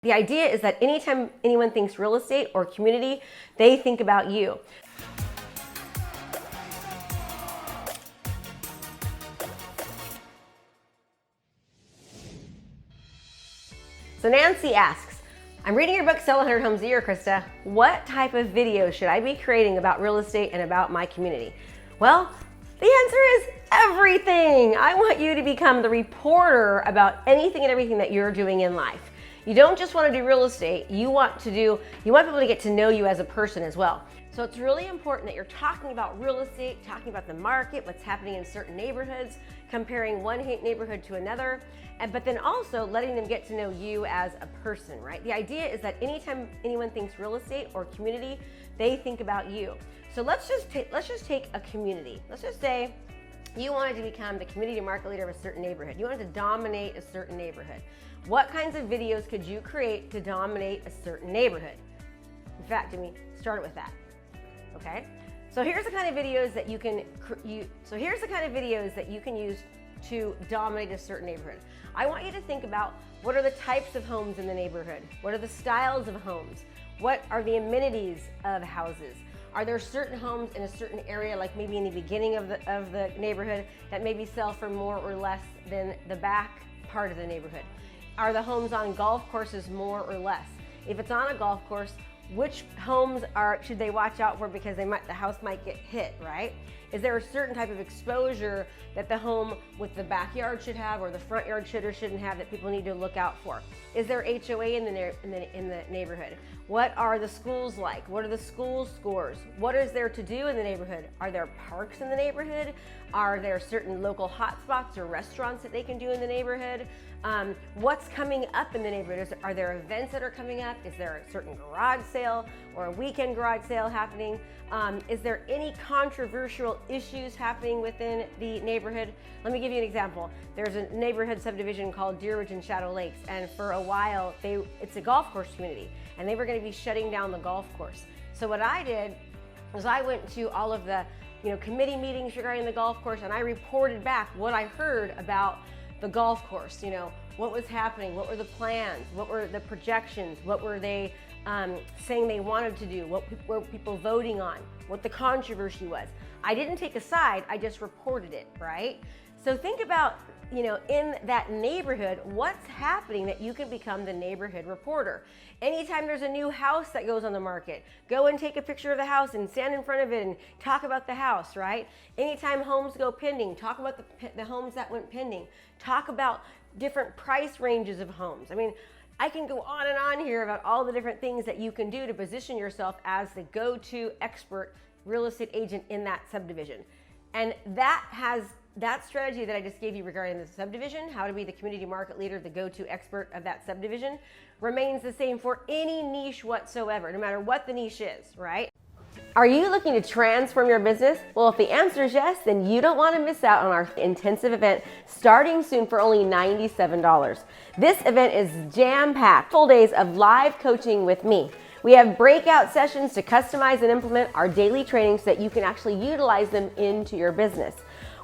The idea is that anytime anyone thinks real estate or community, they think about you. So Nancy asks, I'm reading your book, Sell 100 Homes a Year, Krista. What type of video should I be creating about real estate and about my community? Well, the answer is everything. I want you to become the reporter about anything and everything that you're doing in life. You don't just want to do real estate, you want people to get to know you as a person as well. So it's really important that you're talking about real estate, talking about the market, what's happening in certain neighborhoods, comparing one neighborhood to another, but then also letting them get to know you as a person, right? The idea is that anytime anyone thinks real estate or community, they think about you. So let's just take a community. Let's just say you wanted to become the community market leader of a certain neighborhood. You wanted to dominate a certain neighborhood. What kinds of videos could you create to dominate a certain neighborhood? In fact, start it with that. Okay? So here's the kind of videos that you can use to dominate a certain neighborhood. I want you to think about what are the types of homes in the neighborhood? What are the styles of homes? What are the amenities of houses? Are there certain homes in a certain area, like maybe in the beginning of the neighborhood, that maybe sell for more or less than the back part of the neighborhood? Are the homes on golf courses more or less? If it's on a golf course, which homes should they watch out for because the house might get hit, right? Is there a certain type of exposure that the home with the backyard should have or the front yard should or shouldn't have that people need to look out for? Is there HOA in the neighborhood? What are the schools like? What are the school scores? What is there to do in the neighborhood? Are there parks in the neighborhood? Are there certain local hotspots or restaurants that they can do in the neighborhood? What's coming up in the neighborhood? Are there events that are coming up? Is there a certain garage sale or a weekend garage sale happening? Is there any controversial issues happening within the neighborhood? Let me give you an example. There's a neighborhood subdivision called Deer Ridge and Shadow Lakes, and for a while, it's a golf course community, and they were going to be shutting down the golf course. So what I did was I went to all of the committee meetings regarding the golf course, and I reported back what I heard about the golf course. What was happening, what were the plans, what were the projections, what were they saying they wanted to do, what were people voting on, what the controversy was. I didn't take a side, I just reported it, right? So think about, in that neighborhood, what's happening that you can become the neighborhood reporter. Anytime there's a new house that goes on the market, go and take a picture of the house and stand in front of it and talk about the house, right? Anytime homes go pending, talk about the homes that went pending. Talk about different price ranges of homes. I can go on and on here about all the different things that you can do to position yourself as the go-to expert real estate agent in that subdivision. And that strategy that I just gave you regarding the subdivision, how to be the community market leader, the go-to expert of that subdivision, remains the same for any niche whatsoever, no matter what the niche is, right? Are you looking to transform your business? Well, if the answer is yes, then you don't want to miss out on our intensive event starting soon for only $97. This event is jam-packed, full days of live coaching with me. We have breakout sessions to customize and implement our daily training so that you can actually utilize them into your business.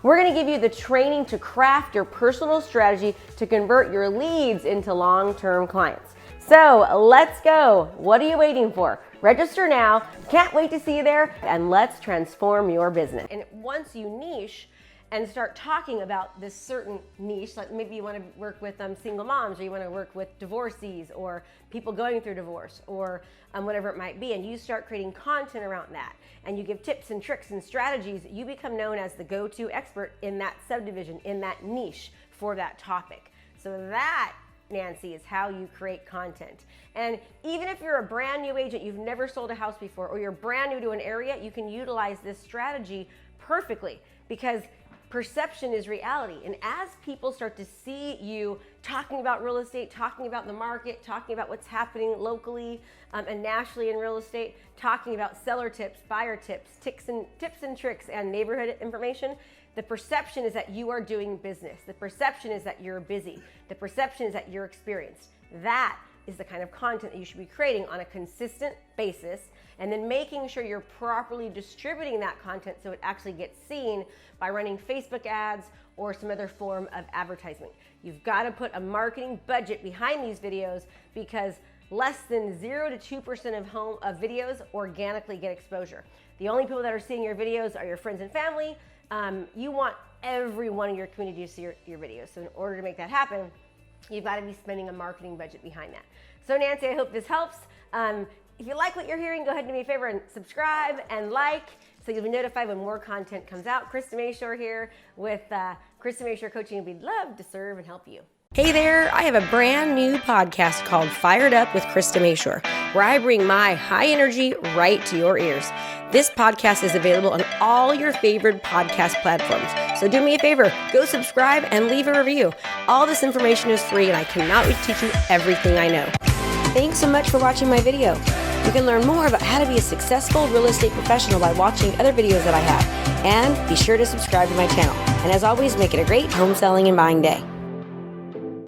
We're going to give you the training to craft your personal strategy to convert your leads into long-term clients. So let's go. What are you waiting for? Register now. Can't wait to see you there, and let's transform your business. And once you niche and start talking about this certain niche, like maybe you want to work with single moms, or you want to work with divorcees or people going through divorce, or whatever it might be, and you start creating content around that, and you give tips and tricks and strategies, you become known as the go-to expert in that subdivision, in that niche for that topic. So that, Nancy, is how you create content. And even if you're a brand new agent, you've never sold a house before, or you're brand new to an area, you can utilize this strategy perfectly, because perception is reality. And as people start to see you talking about real estate, talking about the market, talking about what's happening locally and nationally in real estate, talking about seller tips, buyer tips, tips and tricks, and neighborhood information, the perception is that you are doing business. The perception is that you're busy. The perception is that you're experienced. That is the kind of content that you should be creating on a consistent basis, and then making sure you're properly distributing that content so it actually gets seen by running Facebook ads or some other form of advertisement. You've got to put a marketing budget behind these videos because less than 0 to 2% of videos organically get exposure. The only people that are seeing your videos are your friends and family. You want everyone in your community to see your videos. So in order to make that happen, you've got to be spending a marketing budget behind that. So Nancy, I hope this helps. If you like what you're hearing, go ahead and do me a favor and subscribe and like so you'll be notified when more content comes out. Krista Mashore here with Krista Mashore Coaching, and we'd love to serve and help you. Hey there, I have a brand new podcast called Fired Up with Krista Mashore, where I bring my high energy right to your ears. This podcast is available on all your favorite podcast platforms. So do me a favor, go subscribe and leave a review. All this information is free and I cannot wait to teach you everything I know. Thanks so much for watching my video. You can learn more about how to be a successful real estate professional by watching other videos that I have. And be sure to subscribe to my channel. And as always, make it a great home selling and buying day.